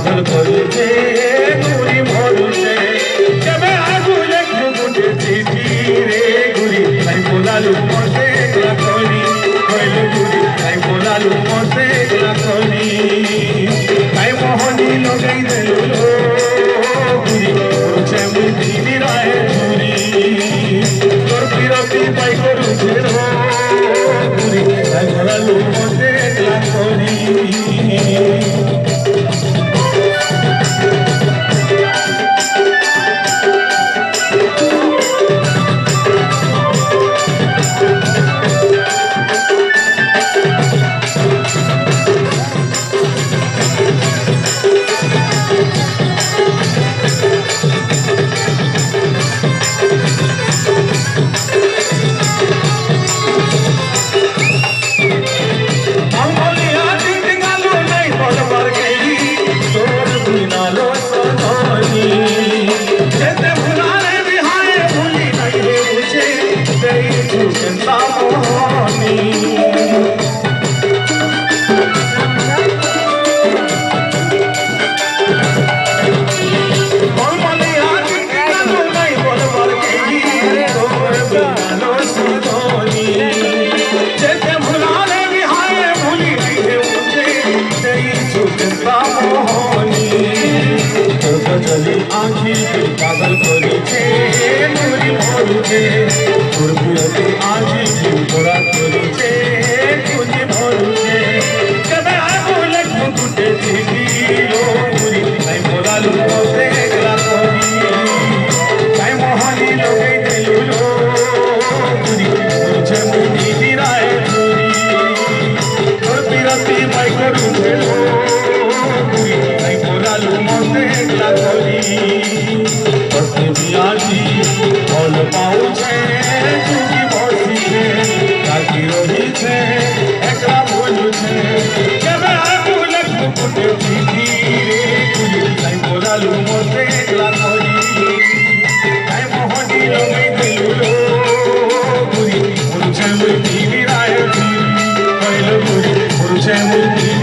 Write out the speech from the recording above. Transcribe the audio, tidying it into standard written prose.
পাগল করছে ঘুরি মরুছে কেবে আগুন একটু গুটে চিঠি রে ঘুরি তাই বোলালু মতে করি হইল ঘুরি তাই বোলালু মতে করি তাই মোহনী লগাই দিল ঘুরি করছে মুদি বিরায় ঘুরি তোর বিরতি পাই করুছে ঘুরি তাই বোলালু মতে করি आँखी पागल करेছে ঘুরি মরুছে তোর বিরতি আঁখি তোরা করেছে ঘুরি মরুছে কেবে আগুন একটু গুটে চিঠিল ঘুরি তাই বোলালু মতে করি তাই মোহনী লগাই দিল ঘুরি করছে মুদি বিরায় ঘুরি তোর বিরতি পাই করুছে ঘুরি তাই বোলালু মতে করি আজি ফল পাউছে তুমি বসিছে কাকি রহিছে একলা বলুছে কেবে আগুন ফুটে চিঠি রে ঘুরি তাই বোলালু মতে একলা করি তাই মোহনী লগাই দিল ঘুরি করছে মুদি বিরায় ঘুরি হইল ঘুরি করছে মুদি